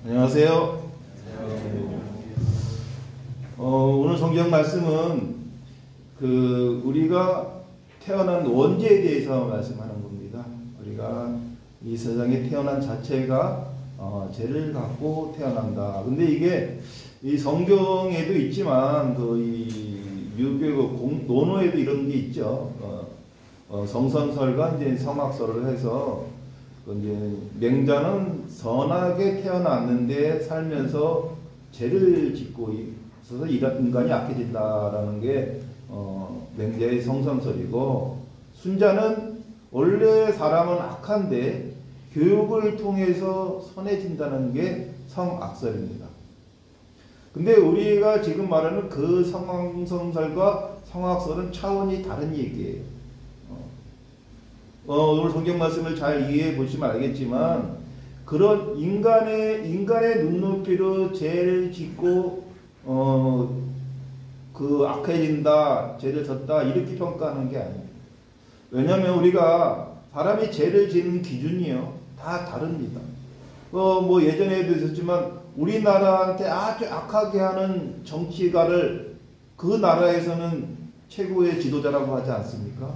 안녕하세요. 오늘 성경 말씀은 우리가 태어난 원죄에 대해서 말씀하는 겁니다. 우리가 이 세상에 태어난 자체가 죄를 갖고 태어난다. 근데 이게 이 성경에도 있지만 이 유교 논어에도 이런 게 있죠. 성선설과 이제 성악설을 해서 이제 맹자는 선하게 태어났는데 살면서 죄를 짓고 있어서 인간이 악해진다라는 게 맹자의 성선설이고, 순자는 원래 사람은 악한데 교육을 통해서 선해진다는 게 성악설입니다. 근데 우리가 지금 말하는 그 성선설과 성악설은 차원이 다른 얘기예요. 오늘 성경 말씀을 잘 이해해 보시면 알겠지만, 그런 인간의 눈높이로 죄를 짓고 악해진다, 죄를 졌다 이렇게 평가하는 게 아닙니다. 왜냐하면 우리가 사람이 죄를 짓는 기준이요 다 다릅니다. 예전에도 있었지만 우리나라한테 아주 악하게 하는 정치가를 그 나라에서는 최고의 지도자라고 하지 않습니까?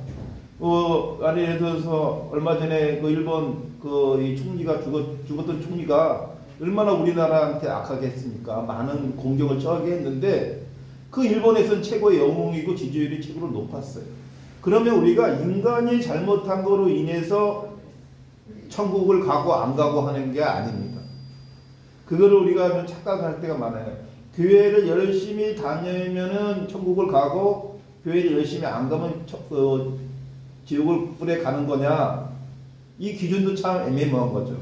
예를 들어서 얼마 전에 일본 이 총리가 죽었던 총리가 얼마나 우리나라한테 악하게 했습니까? 많은 공격을 처하게 했는데 그 일본에서는 최고의 영웅이고 지지율이 최고로 높았어요. 그러면 우리가 인간이 잘못한 거로 인해서 천국을 가고 안 가고 하는 게 아닙니다. 그거를 우리가 착각할 때가 많아요. 교회를 열심히 다니면은 천국을 가고 교회를 열심히 안 가면 지옥을 뿔에 가는 거냐? 이 기준도 참 애매모호한 거죠.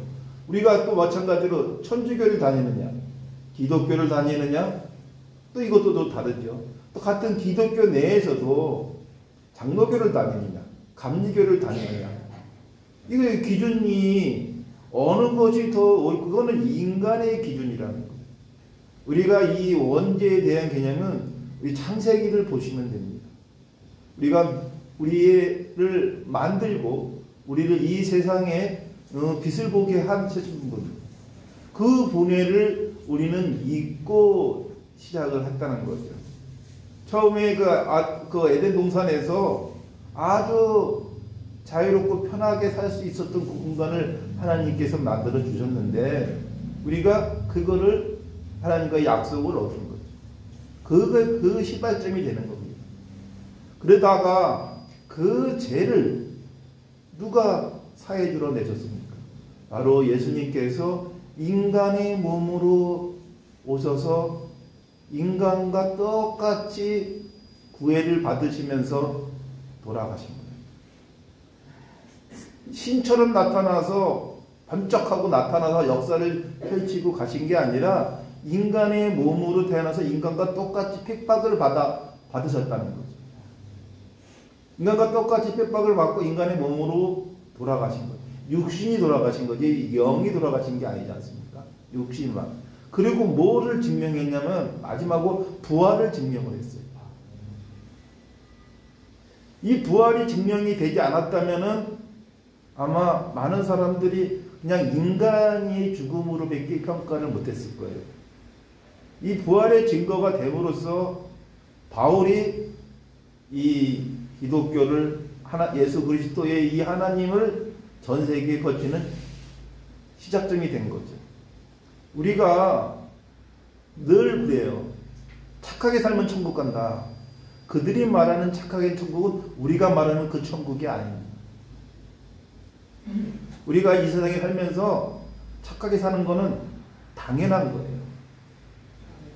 우리가 또 마찬가지로 천주교를 다니느냐, 기독교를 다니느냐, 또 이것도 또 다르죠. 또 같은 기독교 내에서도 장로교를 다니느냐, 감리교를 다니느냐, 이거 기준이 어느 것이 그거는 인간의 기준이라는 거예요. 우리가 이 원죄에 대한 개념은 우리 창세기를 보시면 됩니다. 우리가 우리를 만들고 우리를 이 세상에 빛을 보게 하신 분, 그 분해를 우리는 잊고 시작을 했다는 거죠. 처음에 그 에덴 동산에서 아주 자유롭고 편하게 살 수 있었던 그 공간을 하나님께서 만들어 주셨는데 우리가 그거를 하나님과의 약속을 어긴 거죠. 그 시발점이 되는 겁니다. 그러다가 그 죄를 누가 사해주러 내셨습니까? 바로 예수님께서 인간의 몸으로 오셔서 인간과 똑같이 구애를 받으시면서 돌아가신 거예요. 신처럼 나타나서 번쩍하고 나타나서 역사를 펼치고 가신 게 아니라 인간의 몸으로 태어나서 인간과 똑같이 핍박을 받으셨다는 거죠. 인간과 똑같이 핍박을 받고 인간의 몸으로 돌아가신 거예요. 육신이 돌아가신 거지 영이 돌아가신 게 아니지 않습니까? 육신만. 그리고 뭐를 증명했냐면 마지막으로 부활을 증명을 했어요. 이 부활이 증명이 되지 않았다면은 아마 많은 사람들이 그냥 인간의 죽음으로 밖에 평가를 못했을 거예요. 이 부활의 증거가 됨으로써 바울이 이 기독교를 예수 그리스도의 이 하나님을 전 세계에 퍼지는 시작점이 된 거죠. 우리가 늘 그래요. 착하게 살면 천국 간다. 그들이 말하는 착하게 천국은 우리가 말하는 그 천국이 아닙니다. 우리가 이 세상에 살면서 착하게 사는 거는 당연한 거예요.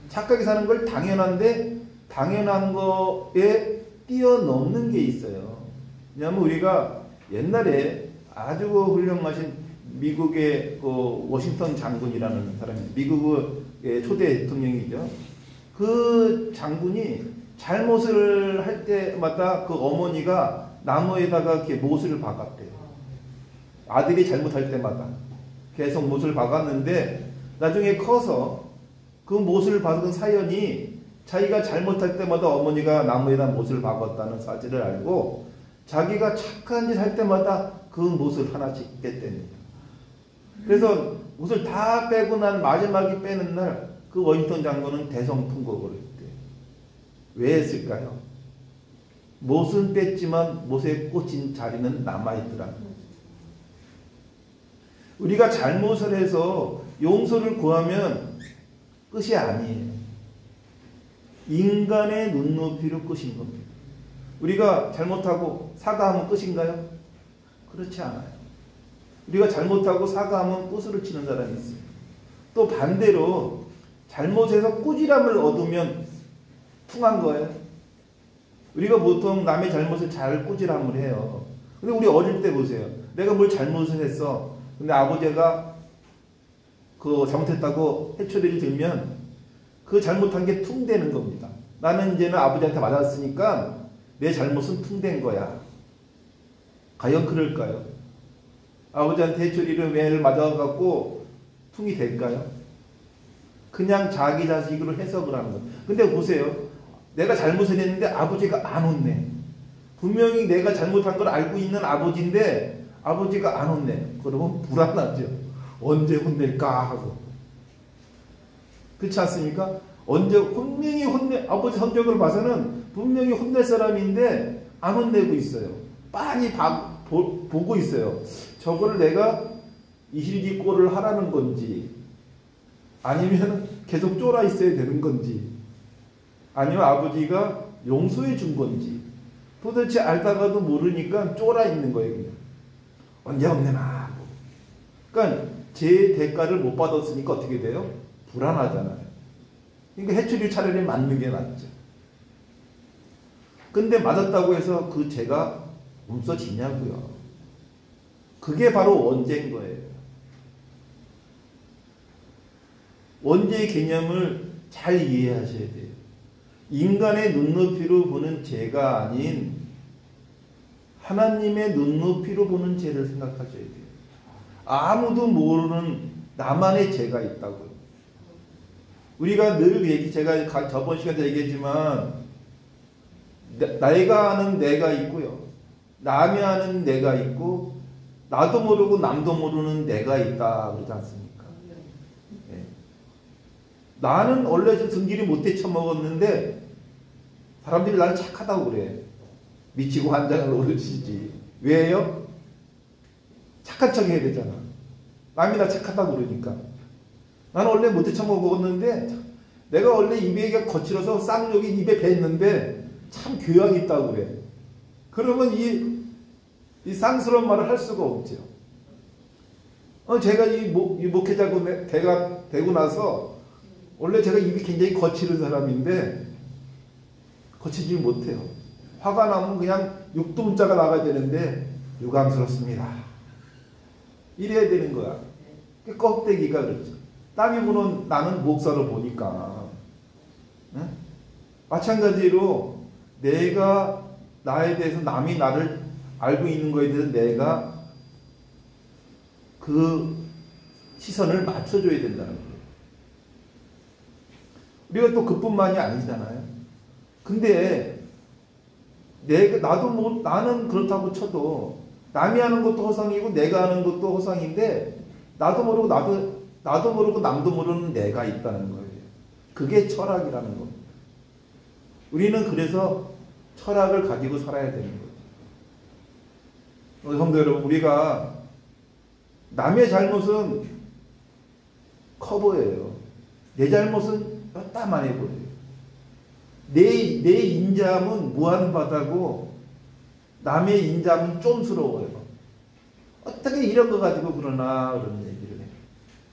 착하게 사는 걸 당연한데 당연한 거에 뛰어넘는 게 있어요. 왜냐하면 우리가 옛날에 아주 훌륭하신 미국의 워싱턴 장군이라는 사람이 미국의 초대 대통령이죠. 그 장군이 잘못을 할 때마다 그 어머니가 나무에다가 이렇게 못을 박았대요. 아들이 잘못할 때마다 계속 못을 박았는데 나중에 커서 그 못을 박은 사연이 자기가 잘못할 때마다 어머니가 나무에다 못을 박았다는 사실을 알고 자기가 착한 짓 할 때마다 그 못을 하나씩 깼답니다. 그래서 옷을 다 빼고 난 마지막에 빼는 날 그 워싱턴 장군은 대성통곡을 했대. 왜 했을까요? 못은 뺐지만 못에 꽂힌 자리는 남아있더라. 우리가 잘못을 해서 용서를 구하면 끝이 아니에요. 인간의 눈높이로 끝인 겁니다. 우리가 잘못하고 사과하면 끝인가요? 그렇지 않아요. 우리가 잘못하고 사과하면 끝으로 치는 사람이 있어요. 또 반대로 잘못해서 꾸지람을 얻으면 퉁한 거예요. 우리가 보통 남의 잘못을 잘 꾸지람을 해요. 근데 우리 어릴 때 보세요. 내가 뭘 잘못을 했어. 근데 아버지가 그 잘못했다고 해초리를 들면 그 잘못한 게 퉁되는 겁니다. 나는 이제는 아버지한테 맞았으니까 내 잘못은 퉁된 거야. 과연 그럴까요? 아버지한테 해초리를 매를 맞아갖고 퉁이 될까요? 그냥 자기 자식으로 해석을 하는 거예요. 근데 보세요. 내가 잘못을 했는데 아버지가 안 혼내. 분명히 내가 잘못한 걸 알고 있는 아버지인데 아버지가 안 혼내. 그러면 불안하죠. 언제 혼낼까 하고. 그렇지 않습니까? 언제 분명히 아버지 성격을 봐서는 분명히 혼낼 사람인데 안 혼내고 있어요. 빤히 보고 있어요. 저거를 내가 이실직고를 하라는 건지 아니면 계속 쫄아 있어야 되는 건지 아니면 아버지가 용서해 준 건지 도대체 알다가도 모르니까 쫄아 있는 거예요. 그냥. 언제 혼내나 하고. 그러니까 제 대가를 못 받았으니까 어떻게 돼요? 불안하잖아요. 그러니까 해초리 차라리 맞는 게 낫죠. 근데 맞았다고 해서 그 죄가 없어지냐고요. 그게 바로 원죄인 거예요. 원죄의 개념을 잘 이해하셔야 돼요. 인간의 눈높이로 보는 죄가 아닌 하나님의 눈높이로 보는 죄를 생각하셔야 돼요. 아무도 모르는 나만의 죄가 있다고요. 우리가 늘 제가 저번 시간에 얘기했지만 내가 아는 내가 있고요. 남이 아는 내가 있고 나도 모르고 남도 모르는 내가 있다 그러지 않습니까? 네. 나는 원래 좀 등기를 못해 처먹었는데 사람들이 나를 착하다고 그래. 미치고 환장을 오르시지. 왜요? 착한 척 해야 되잖아. 남이 나 착하다고 그러니까. 나는 원래 못해 처먹었는데 내가 원래 입에 거칠어서 쌍욕이 입에 뱄는데 참 교양이 있다고 그래. 그러면 이 쌍스러운 말을 할 수가 없죠. 제가 이 목회자고 대가 되고 나서 원래 제가 입이 굉장히 거칠은 사람인데 거치지 못해요. 화가 나면 그냥 육두문자가 나가야 되는데 유감스럽습니다. 이래야 되는 거야. 껍데기가 그렇죠. 땀이 부는 나는 목사로 보니까. 응? 마찬가지로 내가 나에 대해서 남이 나를 알고 있는 거에 대해서 내가 그 시선을 맞춰줘야 된다는 거예요. 우리가 또 그뿐만이 아니잖아요. 근데 나는 그렇다고 쳐도 남이 하는 것도 허상이고 내가 하는 것도 허상인데 나도 모르고 남도 모르는 내가 있다는 거예요. 그게 철학이라는 겁니다. 우리는 그래서 철학을 가지고 살아야 되는 거죠. 성도 여러분, 우리가 남의 잘못은 커 보여요. 내 잘못은 뼈다만해 보여요. 내 인자함은 무한바다고 남의 인자함은 좀스러워요. 어떻게 이런 거 가지고 그러나 그런 얘기를 해요.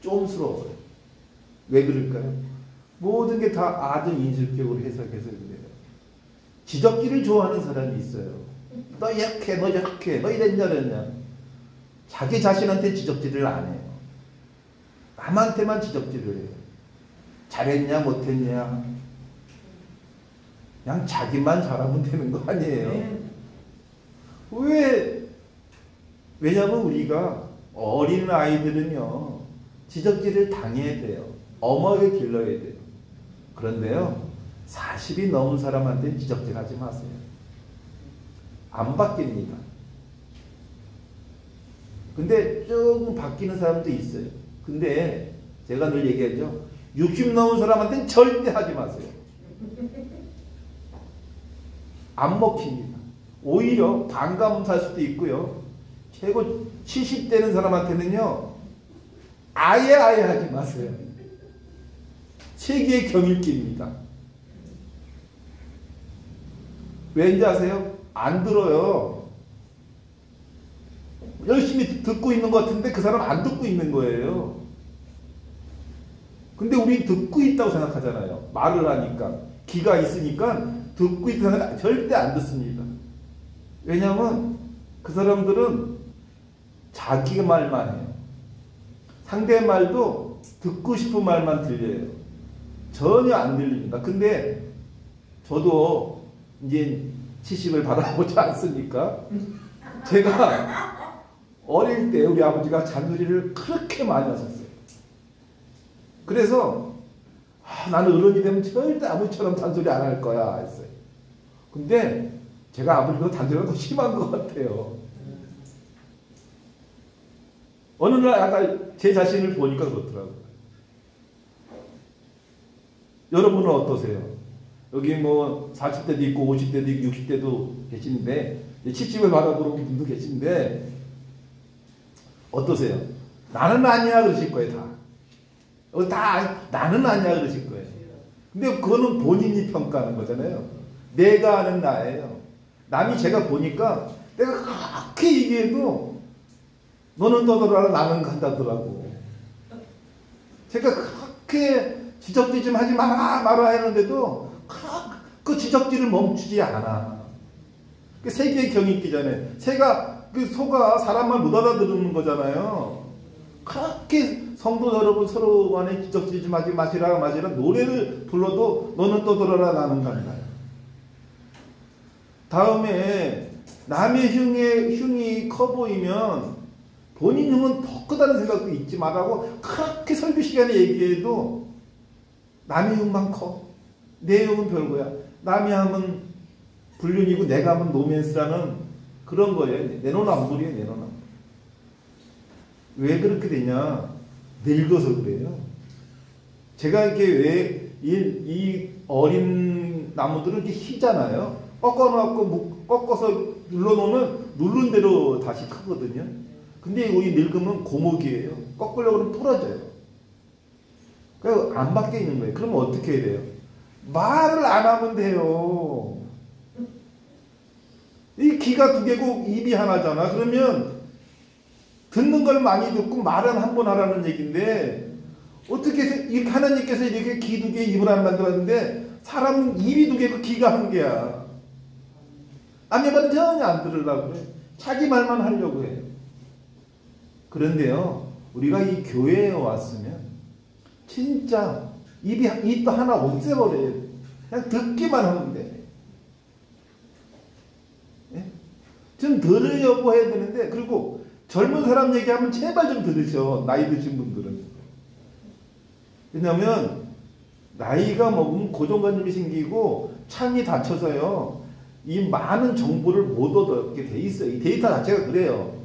좀스러워요. 왜 그럴까요? 모든 게 다 아주 인술격으로 해석해서 그래요. 지적질을 좋아하는 사람이 있어요. 너 이렇게, 너 저렇게, 너 이랬냐 저랬냐. 자기 자신한테 지적질을 안 해요. 남한테만 지적질을 해요. 잘했냐 못했냐. 그냥 자기만 잘하면 되는 거 아니에요. 왜냐면 우리가 어린 아이들은요 지적질을 당해야 돼요. 엄하게 길러야 돼요. 그런데요 40이 넘은 사람한테는 지적질 하지 마세요. 안 바뀝니다. 근데 조금 바뀌는 사람도 있어요. 근데 제가 늘 얘기하죠. 60 넘은 사람한테는 절대 하지 마세요. 안 먹힙니다. 오히려 반감을 살 수도 있고요. 최고 70 되는 사람한테는요. 아예 하지 마세요. 세계의 경읽기입니다. 왠지 아세요? 안 들어요. 열심히 듣고 있는 것 같은데 그 사람 안 듣고 있는 거예요. 근데 우리 듣고 있다고 생각하잖아요. 말을 하니까. 귀가 있으니까 듣고 있다고 생각 절대 안 듣습니다. 왜냐하면 그 사람들은 자기 말만 해요. 상대 말도 듣고 싶은 말만 들려요. 전혀 안 들립니다. 근데 저도 이제 70을 바라보지 않습니까? 제가 어릴 때 우리 아버지가 잔소리를 그렇게 많이 하셨어요. 그래서 나는 어른이 되면 절대 아버지처럼 잔소리 안 할 거야 했어요. 근데 제가 아버지보다 잔소리가 더 심한 것 같아요. 어느 날 약간 제 자신을 보니까 그렇더라고요. 여러분은 어떠세요? 여기 뭐 40대도 있고 50대도 있고 60대도 계신데 70을 바라보는 분도 계신데 어떠세요? 나는 아니야 그러실 거예요. 다 나는 아니야 그러실 거예요. 근데 그거는 본인이 평가하는 거잖아요. 내가 아는 나예요. 남이 제가 보니까 내가 그렇게 얘기해도 너는 떠들어라 나는 간다더라고. 제가 그렇게 지적질 좀 하지 마라 했는데도 그 지적질을 멈추지 않아. 세계의 경익기잖아요. 소가 사람 말 못 알아듣는 거잖아요. 그렇게 성도 여러분 서로 간에 지적질 좀 하지 마시라 노래를 불러도 너는 떠들어라 나는 간다. 다음에 남의 흉이 커 보이면 본인 흉은 더 크다는 생각도 잊지 말라고 그렇게 설교 시간에 얘기해도 남의 흉만 커. 내 흉은 별거야. 남이 하면 불륜이고 내가 하면 노맨스라는 그런 거예요. 내노남불이에요. 내노남불. 왜 그렇게 되냐? 늙어서 그래요. 제가 이렇게 왜 이 어린 나무들은 이렇게 희잖아요. 꺾어서 눌러놓으면 누른 대로 다시 크거든요. 근데 우리 늙으면 고목이에요. 꺾으려고 하면 부러져요. 그래서 안 바뀌어 있는 거예요. 그러면 어떻게 해야 돼요? 말을 안 하면 돼요. 이 귀가 두 개고 입이 하나잖아. 그러면 듣는 걸 많이 듣고 말은 한 번 하라는 얘기인데 어떻게 이렇게 하나님께서 이렇게 귀 두 개 입을 안 만들었는데 사람은 입이 두 개고 귀가 한 개야. 남의 말은 전혀 안 들으려고 그래. 자기 말만 하려고 해. 그런데요, 우리가 이 교회에 왔으면 진짜 입도 하나 없애버려요. 그냥 듣기만 하면 돼. 예? 좀 들으려고 해야 되는데, 그리고 젊은 사람 얘기하면 제발 좀 들으셔. 나이 드신 분들은. 왜냐면 나이가 먹으면 고정관념이 생기고 창이 닫혀서요. 이 많은 정보를 못 얻게 돼 있어요. 이 데이터 자체가 그래요.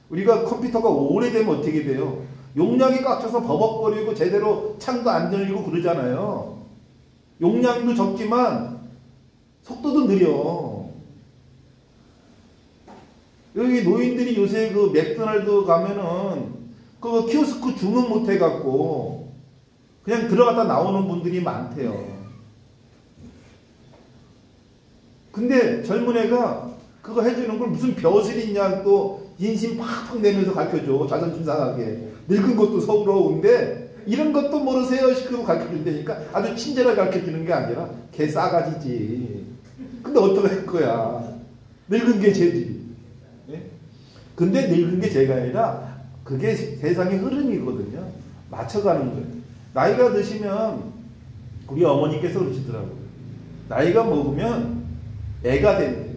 우리가 컴퓨터가 오래되면 어떻게 돼요? 용량이 꽉 차서 버벅거리고 제대로 창도 안 열리고 그러잖아요. 용량도 적지만 속도도 느려. 여기 노인들이 요새 그 맥도날드 가면은 그 키오스크 주문 못 해갖고 그냥 들어갔다 나오는 분들이 많대요. 근데 젊은 애가 그거 해주는 걸 무슨 벼슬이 있냐 또 인심 팍팍 내면서 가르쳐줘. 자존심 상하게. 늙은 것도 서러운데 이런 것도 모르세요 시끄러워 가르쳐준다니까 아주 친절하게 가르쳐주는 게 아니라 개 싸가지지. 근데 어떻게 할 거야. 늙은 게 죄지. 네? 근데 늙은 게 죄가 아니라 그게 세상의 흐름이거든요. 맞춰가는 거예요. 나이가 드시면 우리 어머니께서 그러시더라고요. 나이가 먹으면 애가 된대요.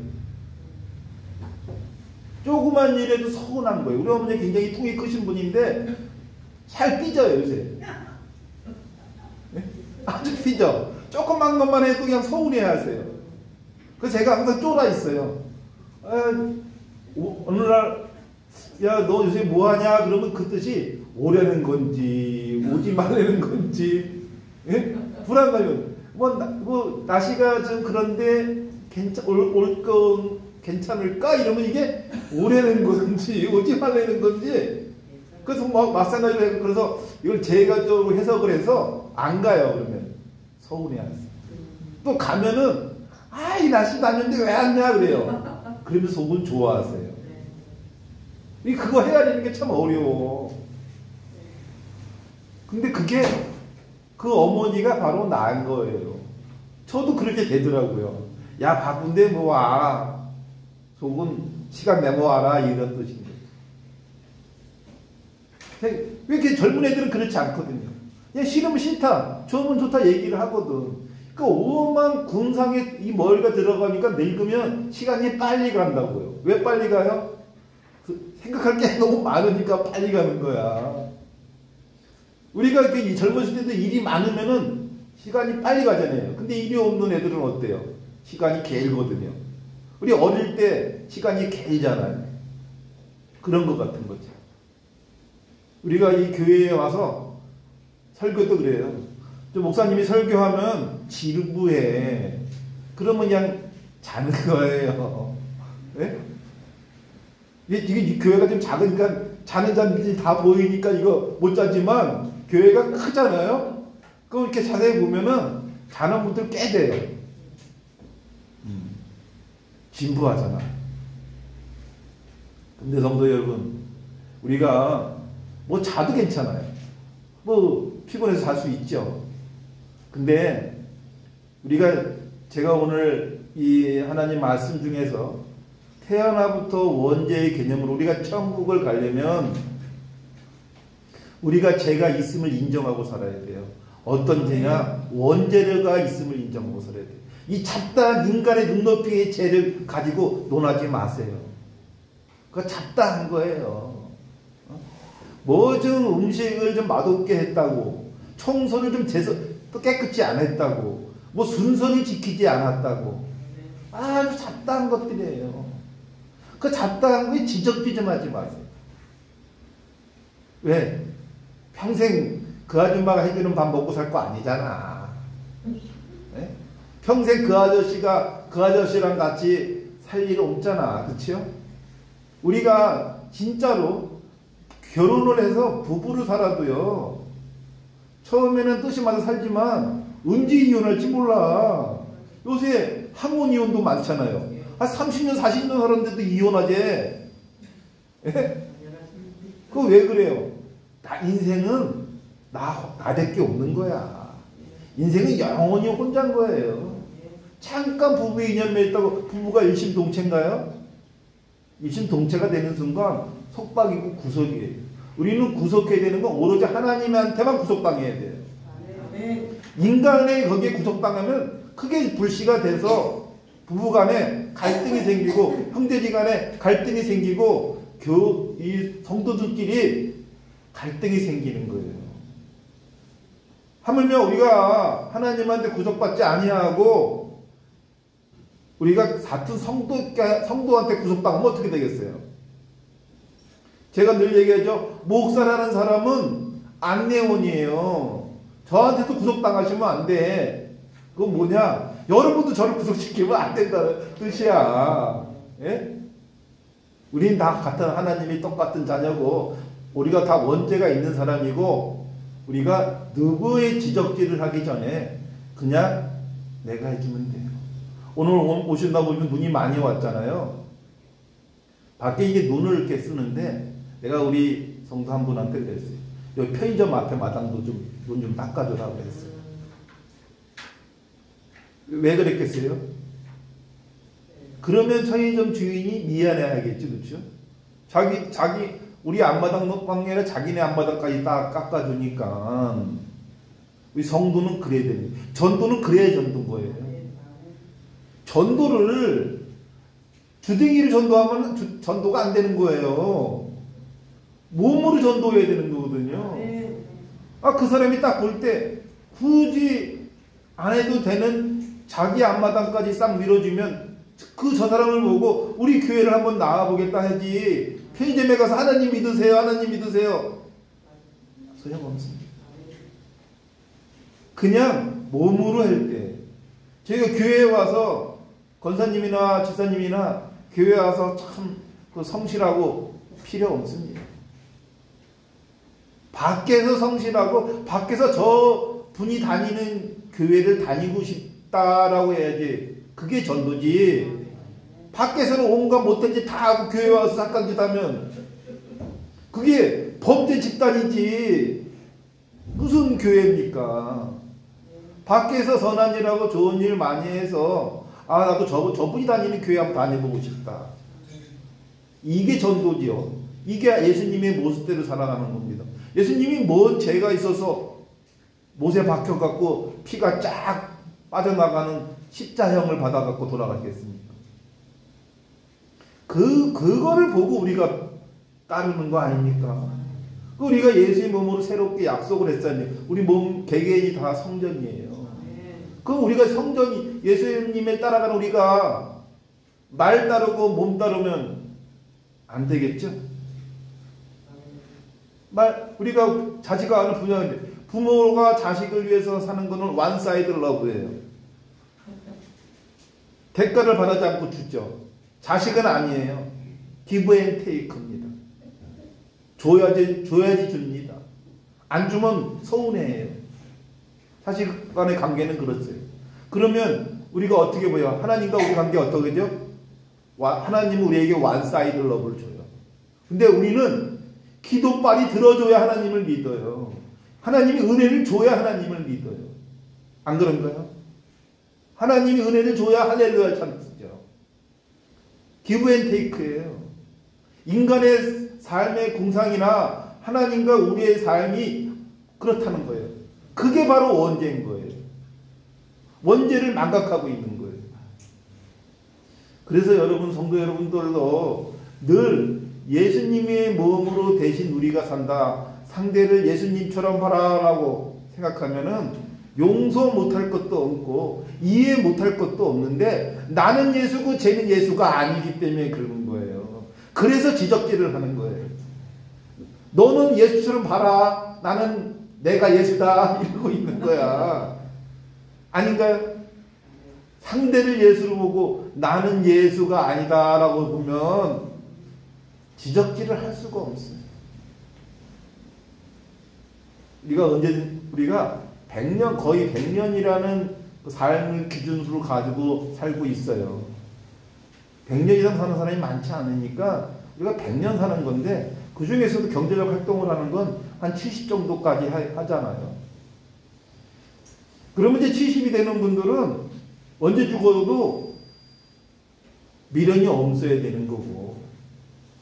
조그만 일에도 서운한 거예요. 우리 어머니 굉장히 통이 크신 분인데 잘 삐져요 요새. 네? 아주 삐져. 조그만 것만 해도 그냥 서운해 하세요. 그래서 제가 항상 쫄아 있어요. 어느 날 야, 너 요새 뭐 하냐? 그러면 그 뜻이 오려는 건지, 오지 말라는 건지, 예? 불안가면. 날씨가 좀 그런데, 괜찮을까? 이러면 이게 오려는 건지, 오지 말라는 건지. 그래서 마찬가지로 해서, 그래서 이걸 제가 해석을 해서 안 가요, 그러면. 서운해 안 했어. 또 가면은, 이 날씨 다녔는데 왜 안 냐? 그래요. 그러면 속은 좋아하세요. 그거 헤아리는 게 참 어려워. 근데 그게 그 어머니가 바로 나은 거예요. 저도 그렇게 되더라고요. 야, 바쁜데 뭐 와. 속은 시간 내모 와라. 이런 뜻인 거예요. 왜 이렇게 젊은 애들은 그렇지 않거든요. 그냥 싫으면 싫다. 좋으면 좋다 얘기를 하거든. 그러니까 오만 군상에 이 머리가 들어가니까 늙으면 시간이 빨리 간다고요. 왜 빨리 가요? 생각할 게 너무 많으니까 빨리 가는 거야. 우리가 이렇게 젊었을 때도 일이 많으면은 시간이 빨리 가잖아요. 근데 일이 없는 애들은 어때요? 시간이 길거든요. 우리 어릴 때 시간이 길잖아요. 그런 것 같은 거죠. 우리가 이 교회에 와서 설교도 그래요. 목사님이 설교하면 지루해. 그러면 그냥 자는 거예요. 네? 이게 교회가 좀 작으니까 자는 자들이 다 보이니까 이거 못 자지만 교회가 크잖아요. 그럼 이렇게 자세히 보면은 자는 분들 꽤 돼요. 진부하잖아. 근데 성도 여러분, 우리가 뭐 자도 괜찮아요. 뭐 피곤해서 잘 수 있죠. 근데 제가 오늘 이 하나님 말씀 중에서 태어나부터 원죄의 개념으로 우리가 천국을 가려면 우리가 죄가 있음을 인정하고 살아야 돼요. 어떤 죄냐? 원죄가 있음을 인정하고 살아야 돼요. 이 잡다한 인간의 눈높이의 죄를 가지고 논하지 마세요. 그거 잡다한 거예요. 뭐 좀 음식을 좀 맛없게 했다고, 청소를 좀 또 깨끗이 안 했다고, 뭐 순서를 지키지 않았다고, 아주 잡다한 것들이에요. 그 잡다한 거에 지적비 좀 하지 마세요. 왜? 평생 그 아줌마가 해주는 밥 먹고 살 거 아니잖아. 네? 평생 그 아저씨랑 같이 살 일 없잖아. 그치요? 우리가 진짜로 결혼을 해서 부부로 살아도요, 처음에는 뜻이 맞아 살지만 언제 이혼할지 몰라. 요새 항원 이혼도 많잖아요. 한 30년 40년 살았는데도 이혼하지. 예? 그거 왜 그래요? 인생은 나밖에 없는 거야. 인생은 영원히 혼자인 거예요. 잠깐 부부 인연 맺었다고 부부가 일심동체인가요? 일심동체가 되는 순간 속박이고 구속이에요. 우리는 구속해야 되는 건 오로지 하나님한테만 구속당해야 돼요. 인간이 거기에 구속당하면 크게 불씨가 돼서 부부간에 갈등이 생기고 형제지간에 갈등이 생기고 이 성도들끼리 갈등이 생기는 거예요. 하물며 우리가 하나님한테 구속받지 아니하고 우리가 같은 성도한테 구속당하면 어떻게 되겠어요? 제가 늘 얘기하죠. 목사라는 사람은 안내원이에요. 저한테도 구속당하시면 안 돼. 그건 뭐냐? 여러분도 저를 구속시키면 안 된다는 뜻이야. 예? 우린 다 같은 하나님이 똑같은 자녀고 우리가 다 원죄가 있는 사람이고 우리가 누구의 지적질을 하기 전에 그냥 내가 해주면 돼요. 오늘 오신다 보면 눈이 많이 왔잖아요. 밖에 이게 눈을 이렇게 쓰는데 내가 우리 성도 한 분한테 그랬어요. 여기 편의점 앞에 마당도 눈 좀 닦아줘라 그랬어요. 왜 그랬겠어요? 그러면 편의점 주인이 미안해하겠지, 그렇죠? 우리 앞마당뿐만 아니라 자기네 앞마당까지 다 깎아주니까 우리 성도는 그래야 됩니다. 전도는 그래야 전도인 거예요. 전도를 주댕이를 전도하면 전도가 안 되는 거예요. 몸으로 전도해야 되는 거거든요. 그 사람이 딱 볼 때 굳이 안 해도 되는 자기 앞마당까지 싹 밀어주면 저 사람을 보고 우리 교회를 한번 나와보겠다 하지. 편의점에 가서 하나님 믿으세요, 하나님 믿으세요. 소용없습니다. 그냥 몸으로 할 때, 저희가 교회에 와서 권사님이나 지사님이나 교회에 와서 참 그 성실하고 필요 없습니다. 밖에서 성실하고 밖에서 저 분이 다니는 교회를 다니고 싶다라고 해야지. 그게 전도지. 밖에서는 온갖 못된 짓 다 하고 교회 와서 삭간 짓 하면 그게 범죄 집단이지 무슨 교회입니까? 밖에서 선한 일하고 좋은 일 많이 해서 나도 저분이 다니는 교회 한번 다녀보고 싶다. 이게 전도지요. 이게 예수님의 모습대로 살아가는 겁니다. 예수님이 뭔 죄가 있어서 못에 박혀갖고 피가 쫙 빠져나가는 십자형을 받아갖고 돌아가시겠습니까? 그거를 보고 우리가 따르는 거 아닙니까? 우리가 예수의 몸으로 새롭게 약속을 했잖아요. 우리 몸 개개인이 다 성전이에요. 그럼 우리가 성전이 예수님을 따라가는 우리가 말 따르고 몸 따르면 안 되겠죠? 우리가 자식과 하는 분야인데 부모가 자식을 위해서 사는 거는 one side love예요. 대가를 바라지 않고 주죠. 자식은 아니에요. give and take입니다. 줘야지 줍니다. 안 주면 서운해해요. 자식 간의 관계는 그렇어요. 그러면 우리가 어떻게 보여? 하나님과 우리 관계 어떻게죠? 하나님은 우리에게 one side love를 줘요. 근데 우리는 기도빨이 들어줘야 하나님을 믿어요. 하나님이 은혜를 줘야 하나님을 믿어요. 안 그런가요? 하나님이 은혜를 줘야 할렐루야 참죠. give and take예요. 인간의 삶의 공상이나 하나님과 우리의 삶이 그렇다는 거예요. 그게 바로 원죄인 거예요. 원죄를 망각하고 있는 거예요. 그래서 여러분, 성도 여러분들도 늘 예수님의 몸으로 대신 우리가 산다. 상대를 예수님처럼 바라라고 생각하면은 용서 못할 것도 없고 이해 못할 것도 없는데 나는 예수고 쟤는 예수가 아니기 때문에 그러는 거예요. 그래서 지적질을 하는 거예요. 너는 예수처럼 봐라. 나는 내가 예수다. 이러고 있는 거야. 아닌가요? 상대를 예수로 보고 나는 예수가 아니다 라고 보면 지적질을 할 수가 없어요. 우리가 100년, 거의 100년이라는 그 삶을 기준으로 가지고 살고 있어요. 100년 이상 사는 사람이 많지 않으니까 우리가 100년 사는 건데 그 중에서도 경제적 활동을 하는 건 한 70 정도까지 하잖아요. 그러면 이제 70이 되는 분들은 언제 죽어도 미련이 없어야 되는 거고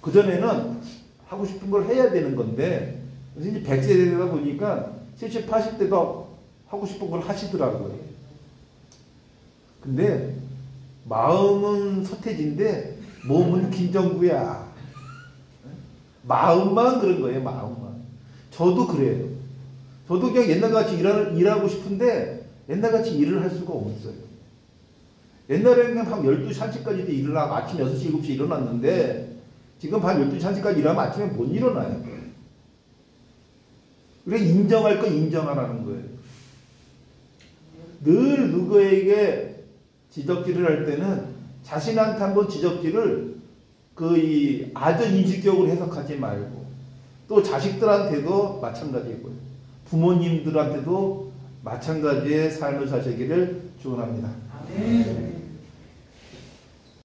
그전에는 하고 싶은 걸 해야 되는 건데 이제 100세 되다 보니까 70, 80대도 하고 싶은 걸 하시더라고요. 근데 마음은 서태지인데 몸은 김정구야. 마음만 그런 거예요. 마음만. 저도 그래요. 저도 그냥 옛날같이 일하고 싶은데 옛날같이 일을 할 수가 없어요. 옛날에는 그냥 밤 12시, 1시까지도 일을 하고 아침 6시, 7시 일어났는데 지금 밤 12시, 1시까지 일하면 아침에 못 일어나요. 그래 인정할 건 인정하라는 거예요. 늘 누구에게 지적질을 할 때는 자신한테 한번 지적질을 이 아주 인식적으로 해석하지 말고 또 자식들한테도 마찬가지고요. 부모님들한테도 마찬가지의 삶을 사시기를 축원합니다.